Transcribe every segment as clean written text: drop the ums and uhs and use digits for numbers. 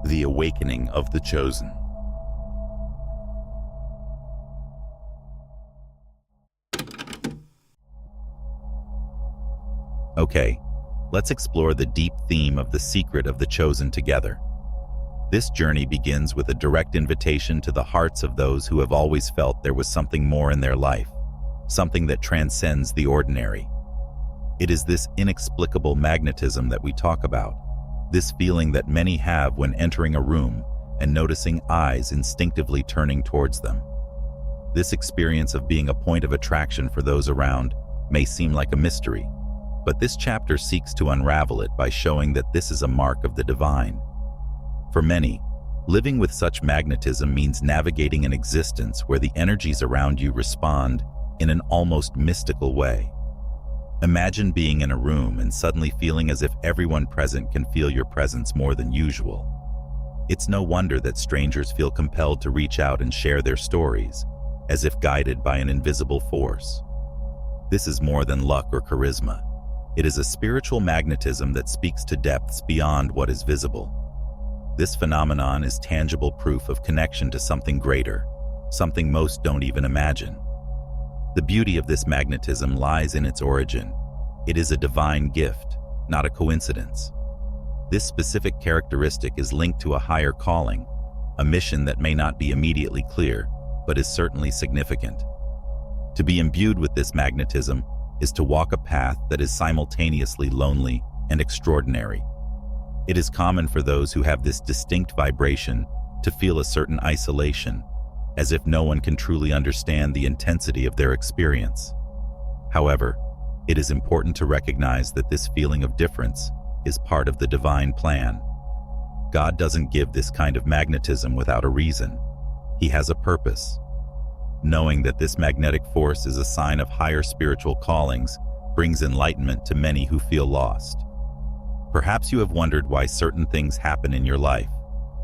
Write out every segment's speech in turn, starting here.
The awakening of the chosen. Okay, let's explore the deep theme of the secret of the chosen together. This journey begins with a direct invitation to the hearts of those who have always felt there was something more in their life, something that transcends the ordinary. It is this inexplicable magnetism that we talk about, this feeling that many have when entering a room and noticing eyes instinctively turning towards them. This experience of being a point of attraction for those around may seem like a mystery, but this chapter seeks to unravel it by showing that this is a mark of the divine. For many, living with such magnetism means navigating an existence where the energies around you respond in an almost mystical way. Imagine being in a room and suddenly feeling as if everyone present can feel your presence more than usual. It's no wonder that strangers feel compelled to reach out and share their stories, as if guided by an invisible force. This is more than luck or charisma. It is a spiritual magnetism that speaks to depths beyond what is visible. This phenomenon is tangible proof of connection to something greater, something most don't even imagine. The beauty of this magnetism lies in its origin. It is a divine gift, not a coincidence. This specific characteristic is linked to a higher calling, a mission that may not be immediately clear, but is certainly significant. To be imbued with this magnetism is to walk a path that is simultaneously lonely and extraordinary. It is common for those who have this distinct vibration to feel a certain isolation, as if no one can truly understand the intensity of their experience. However, it is important to recognize that this feeling of difference is part of the divine plan. God doesn't give this kind of magnetism without a reason. He has a purpose. Knowing that this magnetic force is a sign of higher spiritual callings brings enlightenment to many who feel lost. Perhaps you have wondered why certain things happen in your life,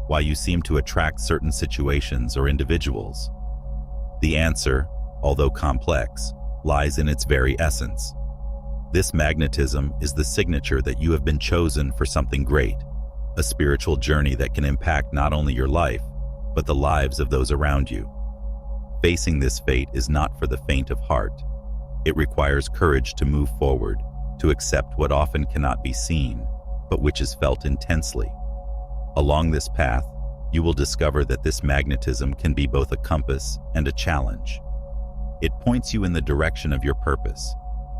why you seem to attract certain situations or individuals. The answer, although complex, lies in its very essence. This magnetism is the signature that you have been chosen for something great, a spiritual journey that can impact not only your life, but the lives of those around you. Facing this fate is not for the faint of heart. It requires courage to move forward, to accept what often cannot be seen, but which is felt intensely. Along this path, you will discover that this magnetism can be both a compass and a challenge. It points you in the direction of your purpose,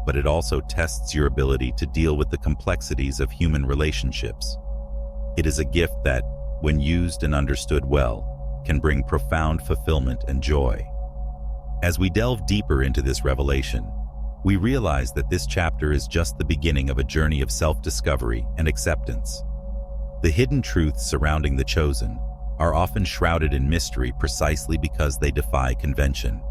but it also tests your ability to deal with the complexities of human relationships. It is a gift that, when used and understood well, can bring profound fulfillment and joy. As we delve deeper into this revelation, we realize that this chapter is just the beginning of a journey of self-discovery and acceptance. The hidden truths surrounding the chosen are often shrouded in mystery precisely because they defy convention.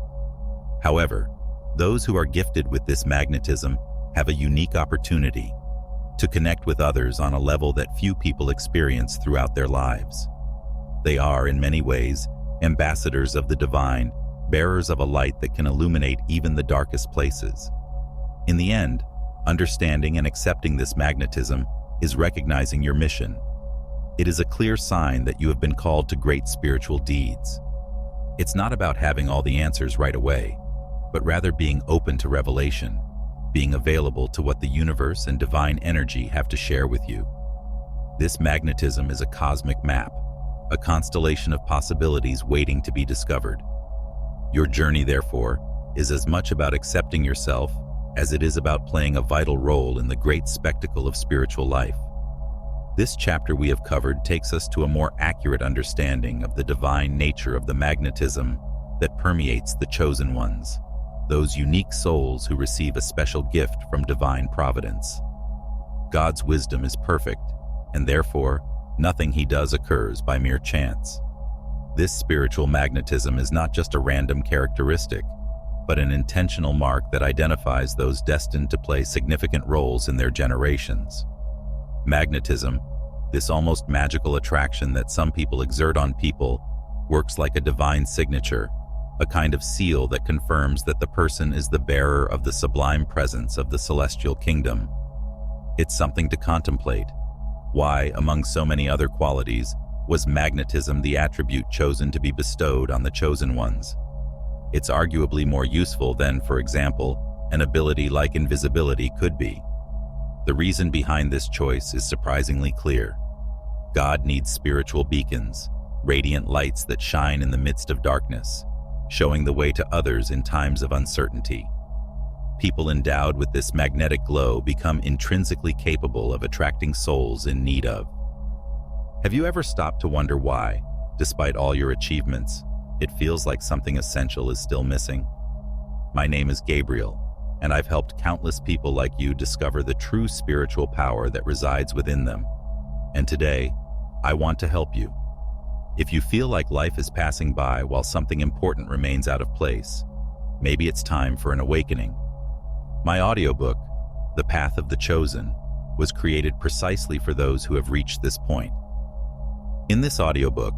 However, those who are gifted with this magnetism have a unique opportunity to connect with others on a level that few people experience throughout their lives. They are, in many ways, ambassadors of the divine, bearers of a light that can illuminate even the darkest places. In the end, understanding and accepting this magnetism is recognizing your mission. It is a clear sign that you have been called to great spiritual deeds. It's not about having all the answers right away, but rather being open to revelation, being available to what the universe and divine energy have to share with you. This magnetism is a cosmic map, a constellation of possibilities waiting to be discovered. Your journey, therefore, is as much about accepting yourself as it is about playing a vital role in the great spectacle of spiritual life. This chapter we have covered takes us to a more accurate understanding of the divine nature of the magnetism that permeates the chosen ones, those unique souls who receive a special gift from divine providence. God's wisdom is perfect, and therefore, nothing he does occurs by mere chance. This spiritual magnetism is not just a random characteristic, but an intentional mark that identifies those destined to play significant roles in their generations. Magnetism, this almost magical attraction that some people exert on people, works like a divine signature, a kind of seal that confirms that the person is the bearer of the sublime presence of the celestial kingdom. It's something to contemplate. Why, among so many other qualities, Was magnetism the attribute chosen to be bestowed on the chosen ones? It's arguably more useful than, for example, an ability like invisibility could be. The reason behind this choice is surprisingly clear. God needs spiritual beacons, radiant lights that shine in the midst of darkness, showing the way to others in times of uncertainty. People endowed with this magnetic glow become intrinsically capable of attracting souls in need of. Have you ever stopped to wonder why, despite all your achievements, it feels like something essential is still missing? My name is Gabriel, and I've helped countless people like you discover the true spiritual power that resides within them. And today, I want to help you. If you feel like life is passing by while something important remains out of place, maybe it's time for an awakening. My audiobook, The Path of the Chosen, was created precisely for those who have reached this point. In this audiobook,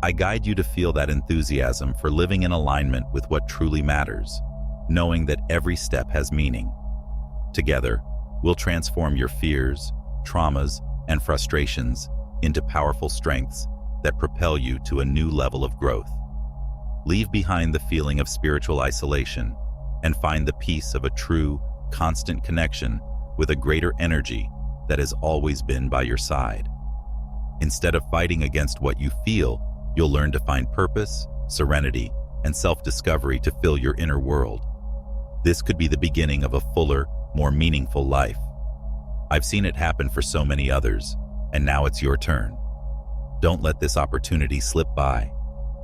I guide you to feel that enthusiasm for living in alignment with what truly matters, knowing that every step has meaning. Together, we'll transform your fears, traumas, and frustrations into powerful strengths that propel you to a new level of growth. Leave behind the feeling of spiritual isolation and find the peace of a true, constant connection with a greater energy that has always been by your side. Instead of fighting against what you feel, you'll learn to find purpose, serenity, and self-discovery to fill your inner world. This could be the beginning of a fuller, more meaningful life. I've seen it happen for so many others, and now it's your turn. Don't let this opportunity slip by.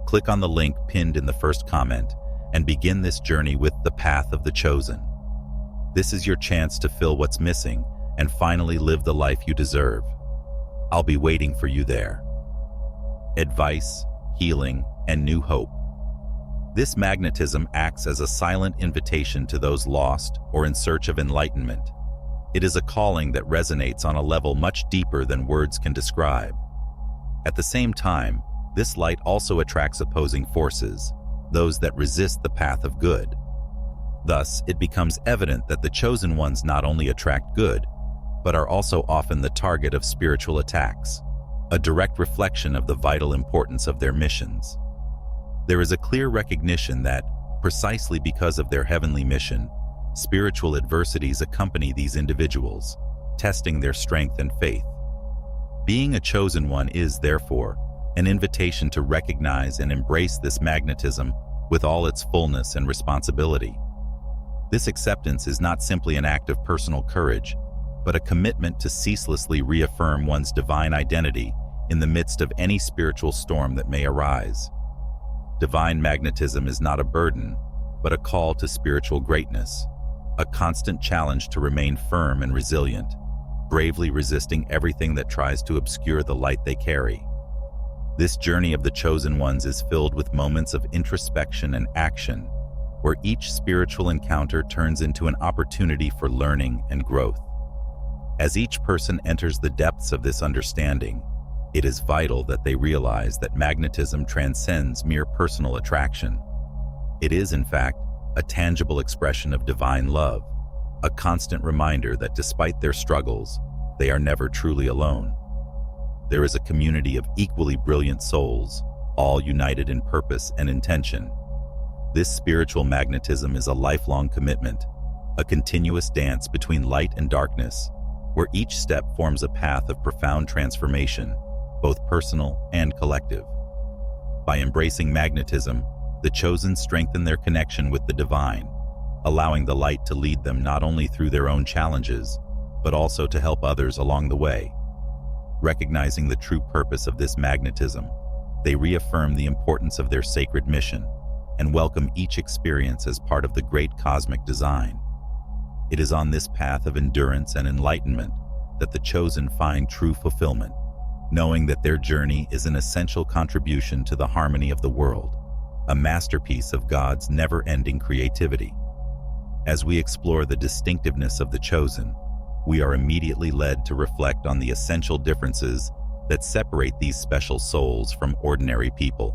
Click on the link pinned in the first comment and begin this journey with the Path of the Chosen. This is your chance to fill what's missing and finally live the life you deserve. I'll be waiting for you there. Advice, healing, and new hope. This magnetism acts as a silent invitation to those lost or in search of enlightenment. It is a calling that resonates on a level much deeper than words can describe. At the same time, this light also attracts opposing forces, those that resist the path of good. Thus, it becomes evident that the chosen ones not only attract good, but are also often the target of spiritual attacks, a direct reflection of the vital importance of their missions. There is a clear recognition that, precisely because of their heavenly mission, spiritual adversities accompany these individuals, testing their strength and faith. Being a chosen one is, therefore, an invitation to recognize and embrace this magnetism with all its fullness and responsibility. This acceptance is not simply an act of personal courage, but a commitment to ceaselessly reaffirm one's divine identity in the midst of any spiritual storm that may arise. Divine magnetism is not a burden, but a call to spiritual greatness, a constant challenge to remain firm and resilient, bravely resisting everything that tries to obscure the light they carry. This journey of the chosen ones is filled with moments of introspection and action, where each spiritual encounter turns into an opportunity for learning and growth. As each person enters the depths of this understanding, it is vital that they realize that magnetism transcends mere personal attraction. It is, in fact, a tangible expression of divine love, a constant reminder that despite their struggles, they are never truly alone. There is a community of equally brilliant souls, all united in purpose and intention. This spiritual magnetism is a lifelong commitment, a continuous dance between light and darkness, where each step forms a path of profound transformation, both personal and collective. By embracing magnetism, the chosen strengthen their connection with the divine, allowing the light to lead them not only through their own challenges, but also to help others along the way. Recognizing the true purpose of this magnetism, they reaffirm the importance of their sacred mission and welcome each experience as part of the great cosmic design. It is on this path of endurance and enlightenment that the chosen find true fulfillment, knowing that their journey is an essential contribution to the harmony of the world, a masterpiece of God's never-ending creativity. As we explore the distinctiveness of the chosen, we are immediately led to reflect on the essential differences that separate these special souls from ordinary people.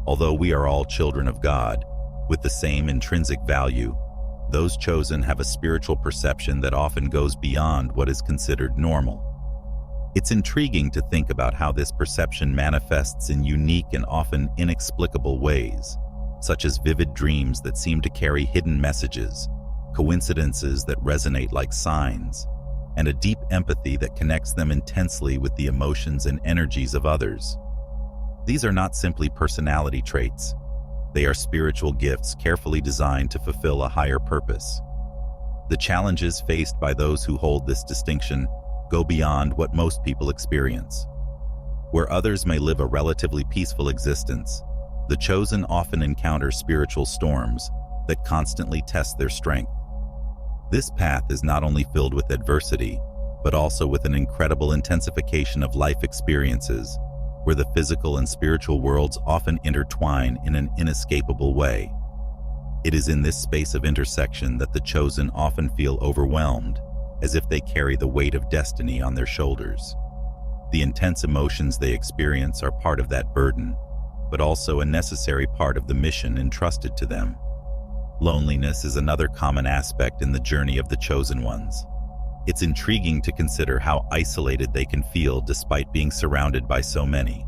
Although we are all children of God, with the same intrinsic value, those chosen have a spiritual perception that often goes beyond what is considered normal. It's intriguing to think about how this perception manifests in unique and often inexplicable ways, such as vivid dreams that seem to carry hidden messages, coincidences that resonate like signs, and a deep empathy that connects them intensely with the emotions and energies of others. These are not simply personality traits. They are spiritual gifts carefully designed to fulfill a higher purpose. The challenges faced by those who hold this distinction go beyond what most people experience. Where others may live a relatively peaceful existence, the chosen often encounter spiritual storms that constantly test their strength. This path is not only filled with adversity, but also with an incredible intensification of life experiences, where the physical and spiritual worlds often intertwine in an inescapable way. It is in this space of intersection that the chosen often feel overwhelmed, as if they carry the weight of destiny on their shoulders. The intense emotions they experience are part of that burden, but also a necessary part of the mission entrusted to them. Loneliness is another common aspect in the journey of the chosen ones. It's intriguing to consider how isolated they can feel despite being surrounded by so many.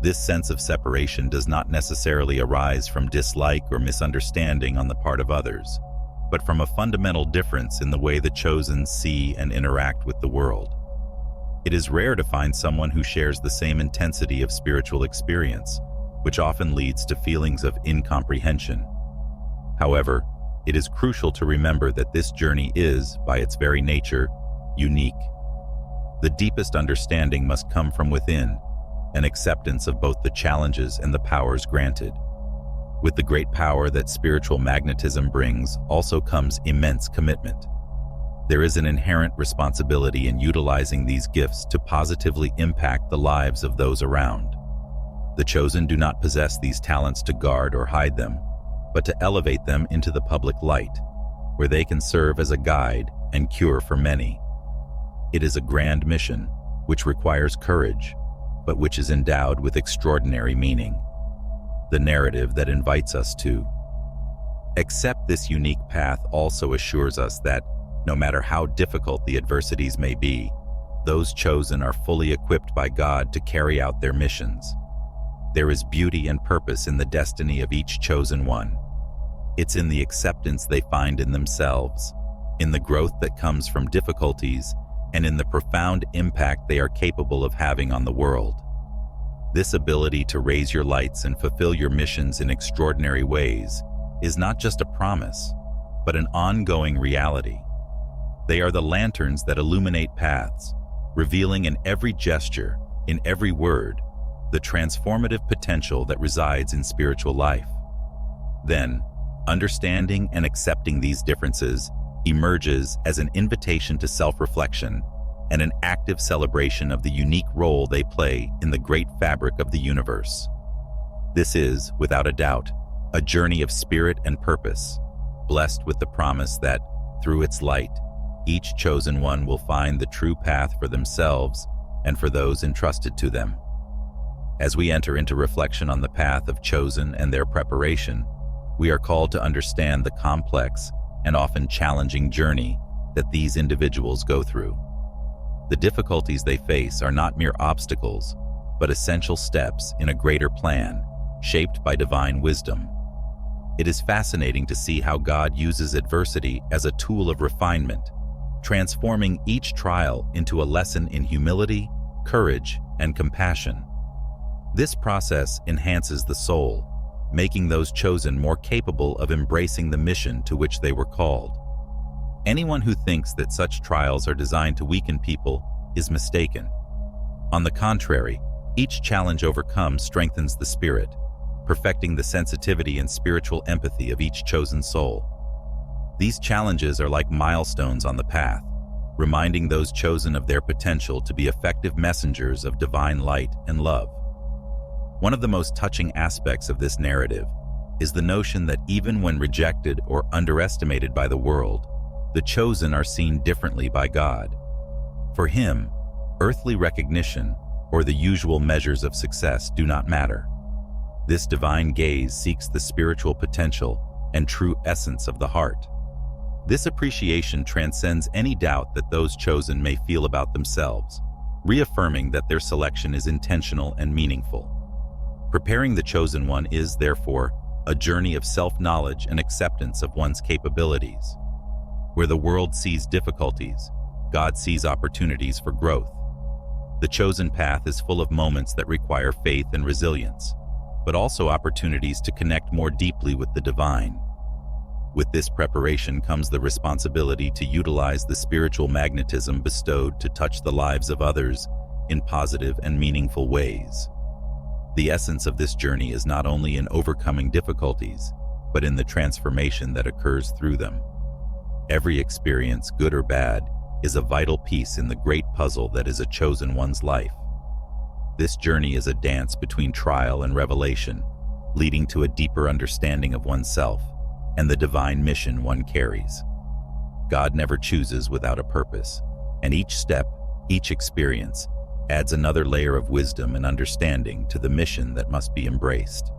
This sense of separation does not necessarily arise from dislike or misunderstanding on the part of others, but from a fundamental difference in the way the chosen see and interact with the world. It is rare to find someone who shares the same intensity of spiritual experience, which often leads to feelings of incomprehension. However, it is crucial to remember that this journey is, by its very nature, unique. The deepest understanding must come from within, an acceptance of both the challenges and the powers granted. With the great power that spiritual magnetism brings also comes immense commitment. There is an inherent responsibility in utilizing these gifts to positively impact the lives of those around. The chosen do not possess these talents to guard or hide them, but to elevate them into the public light, where they can serve as a guide and cure for many. It is a grand mission, which requires courage, but which is endowed with extraordinary meaning. The narrative that invites us to accept this unique path also assures us that, no matter how difficult the adversities may be, those chosen are fully equipped by God to carry out their missions. There is beauty and purpose in the destiny of each chosen one. It's in the acceptance they find in themselves, in the growth that comes from difficulties, and in the profound impact they are capable of having on the world. This ability to raise your lights and fulfill your missions in extraordinary ways is not just a promise, but an ongoing reality. They are the lanterns that illuminate paths, revealing in every gesture, in every word, the transformative potential that resides in spiritual life. Then, understanding and accepting these differences emerges as an invitation to self-reflection and an active celebration of the unique role they play in the great fabric of the universe. This is, without a doubt, a journey of spirit and purpose, blessed with the promise that, through its light, each chosen one will find the true path for themselves and for those entrusted to them. As we enter into reflection on the path of chosen and their preparation, we are called to understand the complex and often challenging journey that these individuals go through. The difficulties they face are not mere obstacles, but essential steps in a greater plan, shaped by divine wisdom. It is fascinating to see how God uses adversity as a tool of refinement, transforming each trial into a lesson in humility, courage, and compassion. This process enhances the soul, making those chosen more capable of embracing the mission to which they were called. Anyone who thinks that such trials are designed to weaken people is mistaken. On the contrary, each challenge overcome strengthens the spirit, perfecting the sensitivity and spiritual empathy of each chosen soul. These challenges are like milestones on the path, reminding those chosen of their potential to be effective messengers of divine light and love. One of the most touching aspects of this narrative is the notion that even when rejected or underestimated by the world, the chosen are seen differently by God. For Him, earthly recognition or the usual measures of success do not matter. This divine gaze seeks the spiritual potential and true essence of the heart. This appreciation transcends any doubt that those chosen may feel about themselves. reaffirming that their selection is intentional and meaningful. Preparing the chosen one is, therefore, a journey of self-knowledge and acceptance of one's capabilities. Where the world sees difficulties, God sees opportunities for growth. The chosen path is full of moments that require faith and resilience, but also opportunities to connect more deeply with the divine. With this preparation comes the responsibility to utilize the spiritual magnetism bestowed to touch the lives of others in positive and meaningful ways. The essence of this journey is not only in overcoming difficulties, but in the transformation that occurs through them. Every experience, good or bad, is a vital piece in the great puzzle that is a chosen one's life. This journey is a dance between trial and revelation, leading to a deeper understanding of oneself and the divine mission one carries. God never chooses without a purpose, and each step, each experience, adds another layer of wisdom and understanding to the mission that must be embraced.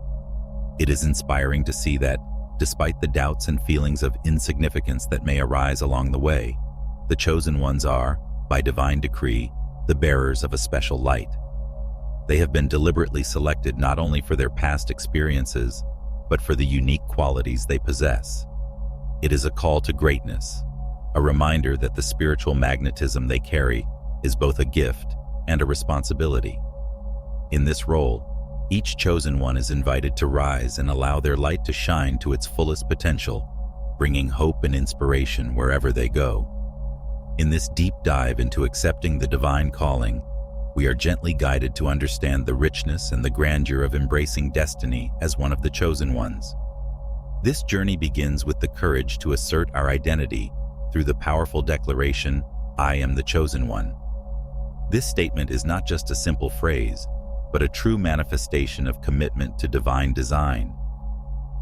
It is inspiring to see that, despite the doubts and feelings of insignificance that may arise along the way, the chosen ones are, by divine decree, the bearers of a special light. They have been deliberately selected not only for their past experiences, but for the unique qualities they possess. It is a call to greatness, a reminder that the spiritual magnetism they carry is both a gift and a responsibility. In this role, each chosen one is invited to rise and allow their light to shine to its fullest potential, bringing hope and inspiration wherever they go. In this deep dive into accepting the divine calling, we are gently guided to understand the richness and the grandeur of embracing destiny as one of the chosen ones. This journey begins with the courage to assert our identity through the powerful declaration, "I am the chosen one." This statement is not just a simple phrase, but a true manifestation of commitment to divine design.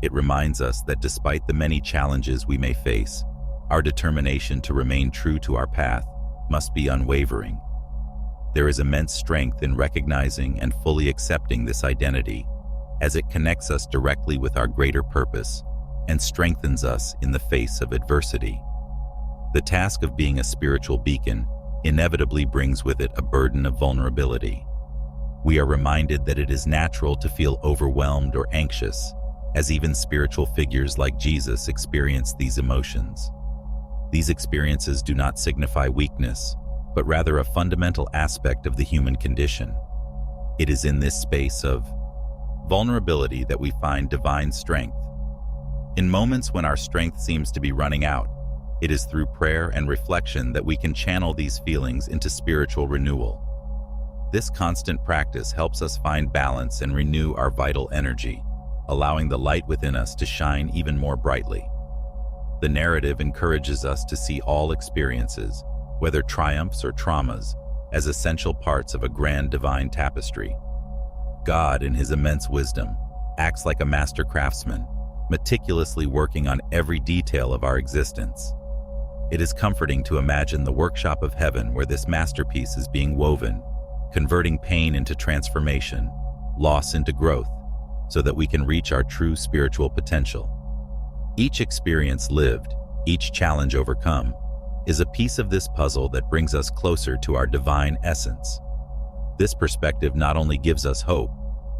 It reminds us that despite the many challenges we may face, our determination to remain true to our path must be unwavering. There is immense strength in recognizing and fully accepting this identity, as it connects us directly with our greater purpose and strengthens us in the face of adversity. The task of being a spiritual beacon inevitably brings with it a burden of vulnerability. We are reminded that it is natural to feel overwhelmed or anxious, as even spiritual figures like Jesus experience these emotions. These experiences do not signify weakness, but rather a fundamental aspect of the human condition. It is in this space of vulnerability that we find divine strength. In moments when our strength seems to be running out, it is through prayer and reflection that we can channel these feelings into spiritual renewal. This constant practice helps us find balance and renew our vital energy, allowing the light within us to shine even more brightly. The narrative encourages us to see all experiences, whether triumphs or traumas, as essential parts of a grand divine tapestry. God, in his immense wisdom, acts like a master craftsman, meticulously working on every detail of our existence. It is comforting to imagine the workshop of heaven where this masterpiece is being woven, converting pain into transformation, loss into growth, so that we can reach our true spiritual potential. Each experience lived, each challenge overcome, is a piece of this puzzle that brings us closer to our divine essence. This perspective not only gives us hope,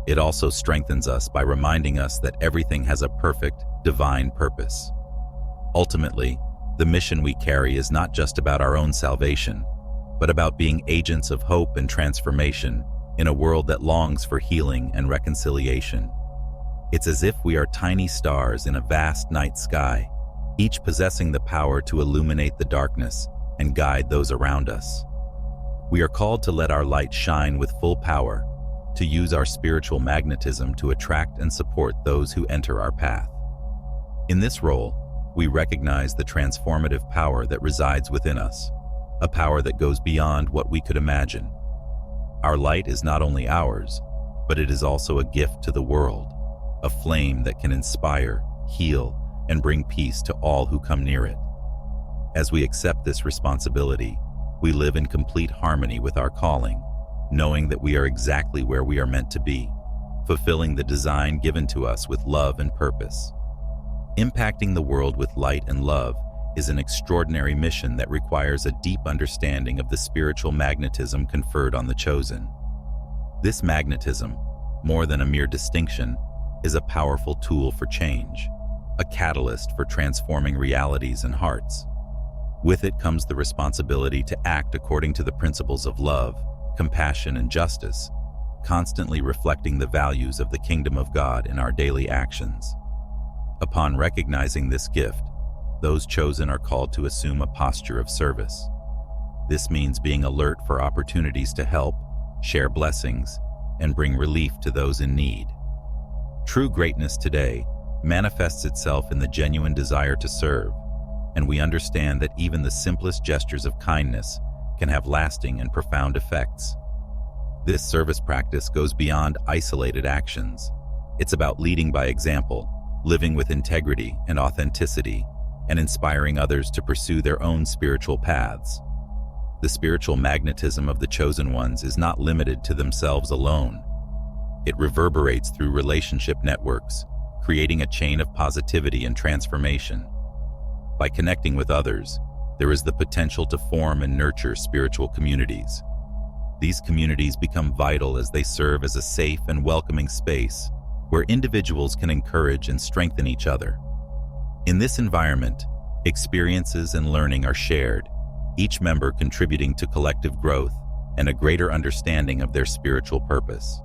it also strengthens us by reminding us that everything has a perfect, divine purpose. Ultimately, the mission we carry is not just about our own salvation, but about being agents of hope and transformation in a world that longs for healing and reconciliation. It's as if we are tiny stars in a vast night sky, each possessing the power to illuminate the darkness and guide those around us. We are called to let our light shine with full power, to use our spiritual magnetism to attract and support those who enter our path. In this role, we recognize the transformative power that resides within us, a power that goes beyond what we could imagine. Our light is not only ours, but it is also a gift to the world, a flame that can inspire, heal, and bring peace to all who come near it. As we accept this responsibility, we live in complete harmony with our calling, knowing that we are exactly where we are meant to be, fulfilling the design given to us with love and purpose. Impacting the world with light and love is an extraordinary mission that requires a deep understanding of the spiritual magnetism conferred on the chosen. This magnetism, more than a mere distinction, is a powerful tool for change, a catalyst for transforming realities and hearts. With it comes the responsibility to act according to the principles of love, compassion, and justice, constantly reflecting the values of the kingdom of God in our daily actions. Upon recognizing this gift, those chosen are called to assume a posture of service. This means being alert for opportunities to help, share blessings, and bring relief to those in need. True greatness today manifests itself in the genuine desire to serve, and we understand that even the simplest gestures of kindness can have lasting and profound effects. This service practice goes beyond isolated actions. It's about leading by example, living with integrity and authenticity, and inspiring others to pursue their own spiritual paths. The spiritual magnetism of the chosen ones is not limited to themselves alone. It reverberates through relationship networks, creating a chain of positivity and transformation. By connecting with others, there is the potential to form and nurture spiritual communities. These communities become vital as they serve as a safe and welcoming space where individuals can encourage and strengthen each other. In this environment, experiences and learning are shared, each member contributing to collective growth and a greater understanding of their spiritual purpose.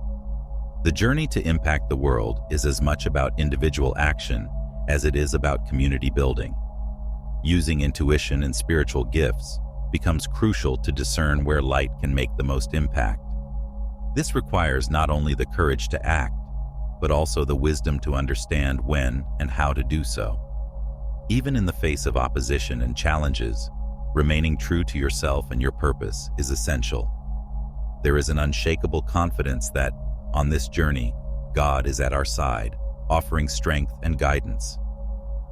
The journey to impact the world is as much about individual action as it is about community building. Using intuition and spiritual gifts becomes crucial to discern where light can make the most impact. This requires not only the courage to act, but also the wisdom to understand when and how to do so. Even in the face of opposition and challenges, remaining true to yourself and your purpose is essential. There is an unshakable confidence that, on this journey, God is at our side, offering strength and guidance.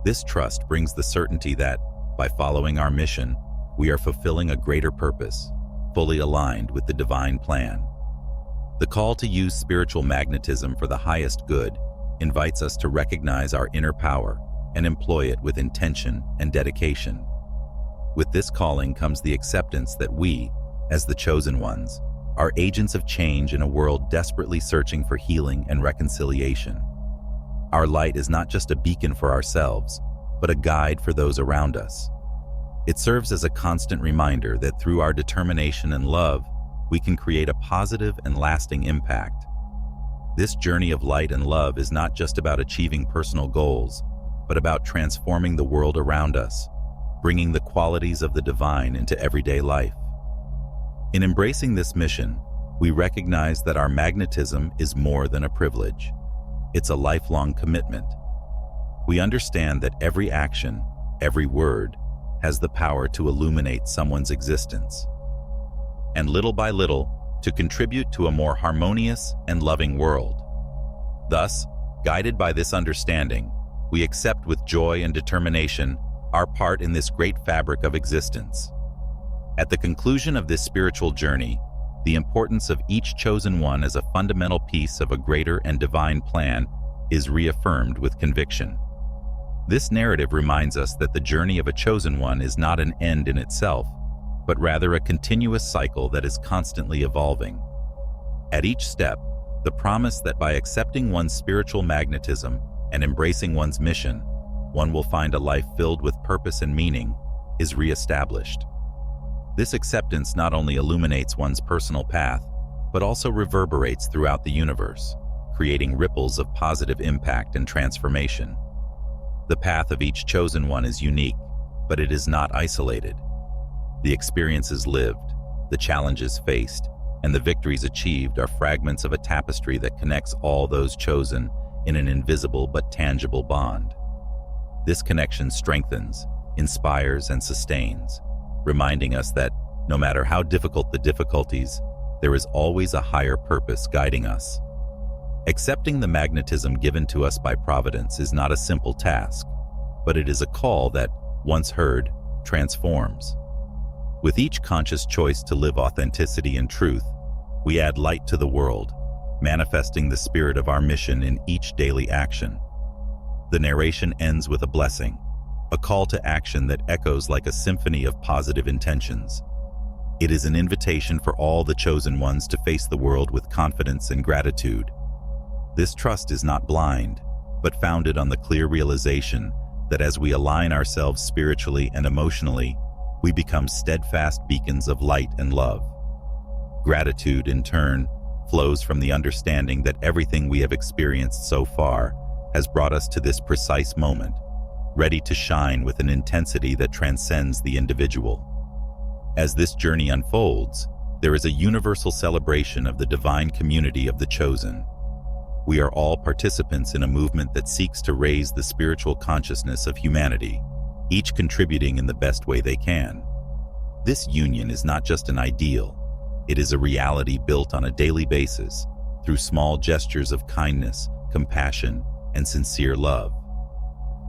This trust brings the certainty that, by following our mission, we are fulfilling a greater purpose, fully aligned with the divine plan. The call to use spiritual magnetism for the highest good invites us to recognize our inner power and employ it with intention and dedication. With this calling comes the acceptance that we, as the chosen ones, are agents of change in a world desperately searching for healing and reconciliation. Our light is not just a beacon for ourselves, but a guide for those around us. It serves as a constant reminder that through our determination and love, we can create a positive and lasting impact. This journey of light and love is not just about achieving personal goals, but about transforming the world around us, bringing the qualities of the divine into everyday life. In embracing this mission, we recognize that our magnetism is more than a privilege. It's a lifelong commitment. We understand that every action, every word, has the power to illuminate someone's existence, and little by little, to contribute to a more harmonious and loving world. Thus, guided by this understanding, we accept with joy and determination our part in this great fabric of existence. At the conclusion of this spiritual journey, the importance of each chosen one as a fundamental piece of a greater and divine plan is reaffirmed with conviction. This narrative reminds us that the journey of a chosen one is not an end in itself, but rather a continuous cycle that is constantly evolving. At each step, the promise that by accepting one's spiritual magnetism and embracing one's mission, one will find a life filled with purpose and meaning is reestablished. This acceptance not only illuminates one's personal path, but also reverberates throughout the universe, creating ripples of positive impact and transformation. The path of each chosen one is unique, but it is not isolated. The experiences lived, the challenges faced, and the victories achieved are fragments of a tapestry that connects all those chosen in an invisible but tangible bond. This connection strengthens, inspires, and sustains, reminding us that, no matter how difficult the difficulties, there is always a higher purpose guiding us. Accepting the magnetism given to us by Providence is not a simple task, but it is a call that, once heard, transforms. With each conscious choice to live authenticity and truth, we add light to the world, manifesting the spirit of our mission in each daily action. The narration ends with a blessing, a call to action that echoes like a symphony of positive intentions. It is an invitation for all the chosen ones to face the world with confidence and gratitude. This trust is not blind, but founded on the clear realization that as we align ourselves spiritually and emotionally, we become steadfast beacons of light and love. Gratitude, in turn, flows from the understanding that everything we have experienced so far has brought us to this precise moment, ready to shine with an intensity that transcends the individual. As this journey unfolds, there is a universal celebration of the divine community of the chosen. We are all participants in a movement that seeks to raise the spiritual consciousness of humanity, each contributing in the best way they can. This union is not just an ideal, it is a reality built on a daily basis through small gestures of kindness, compassion, and sincere love.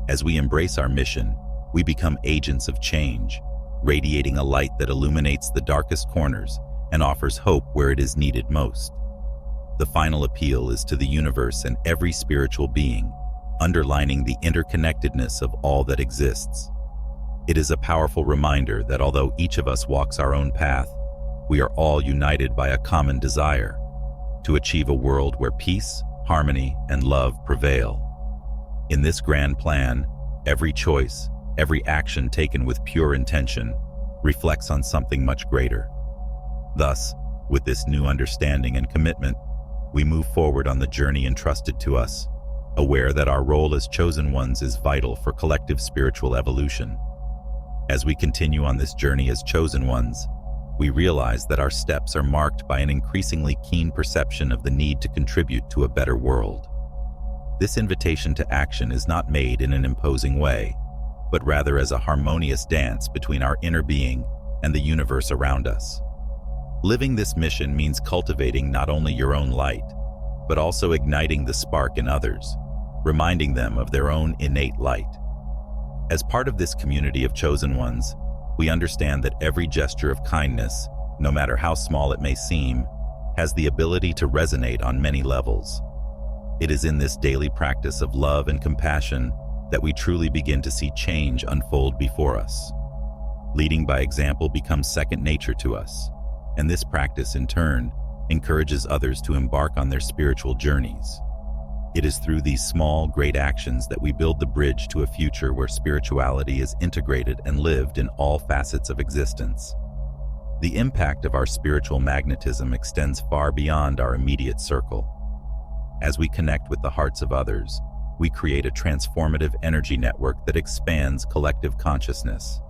As we embrace our mission, we become agents of change, radiating a light that illuminates the darkest corners and offers hope where it is needed most. The final appeal is to the universe and every spiritual being, underlining the interconnectedness of all that exists. It is a powerful reminder that although each of us walks our own path, we are all united by a common desire to achieve a world where peace, harmony, and love prevail. In this grand plan, every choice, every action taken with pure intention, reflects on something much greater. Thus, with this new understanding and commitment, we move forward on the journey entrusted to us, aware that our role as chosen ones is vital for collective spiritual evolution. As we continue on this journey as chosen ones, we realize that our steps are marked by an increasingly keen perception of the need to contribute to a better world. This invitation to action is not made in an imposing way, but rather as a harmonious dance between our inner being and the universe around us. Living this mission means cultivating not only your own light, but also igniting the spark in others, reminding them of their own innate light. As part of this community of chosen ones, we understand that every gesture of kindness, no matter how small it may seem, has the ability to resonate on many levels. It is in this daily practice of love and compassion that we truly begin to see change unfold before us. Leading by example becomes second nature to us, and this practice, in turn, encourages others to embark on their spiritual journeys. It is through these small, great actions that we build the bridge to a future where spirituality is integrated and lived in all facets of existence. The impact of our spiritual magnetism extends far beyond our immediate circle. As we connect with the hearts of others, we create a transformative energy network that expands collective consciousness.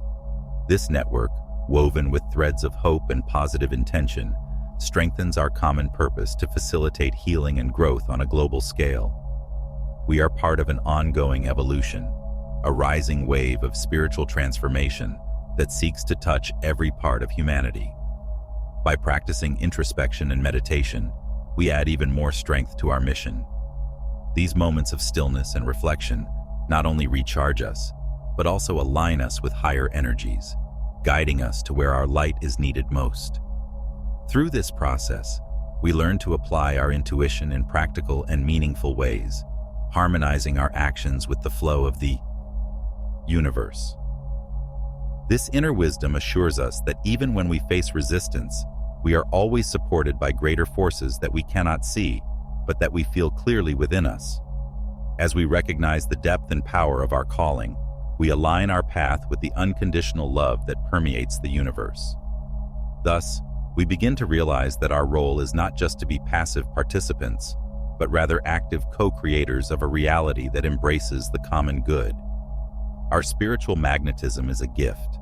This network, woven with threads of hope and positive intention, strengthens our common purpose to facilitate healing and growth on a global scale. We are part of an ongoing evolution, a rising wave of spiritual transformation that seeks to touch every part of humanity. By practicing introspection and meditation, we add even more strength to our mission. These moments of stillness and reflection not only recharge us, but also align us with higher energies, guiding us to where our light is needed most. Through this process, we learn to apply our intuition in practical and meaningful ways, harmonizing our actions with the flow of the universe. This inner wisdom assures us that even when we face resistance, we are always supported by greater forces that we cannot see, but that we feel clearly within us. As we recognize the depth and power of our calling, we align our path with the unconditional love that permeates the universe. Thus, we begin to realize that our role is not just to be passive participants, but rather active co-creators of a reality that embraces the common good. Our spiritual magnetism is a gift,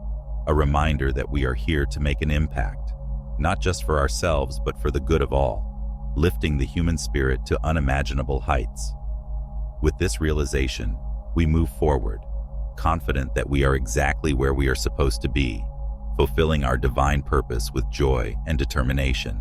a reminder that we are here to make an impact, not just for ourselves but for the good of all, lifting the human spirit to unimaginable heights. With this realization, we move forward, confident that we are exactly where we are supposed to be, fulfilling our divine purpose with joy and determination.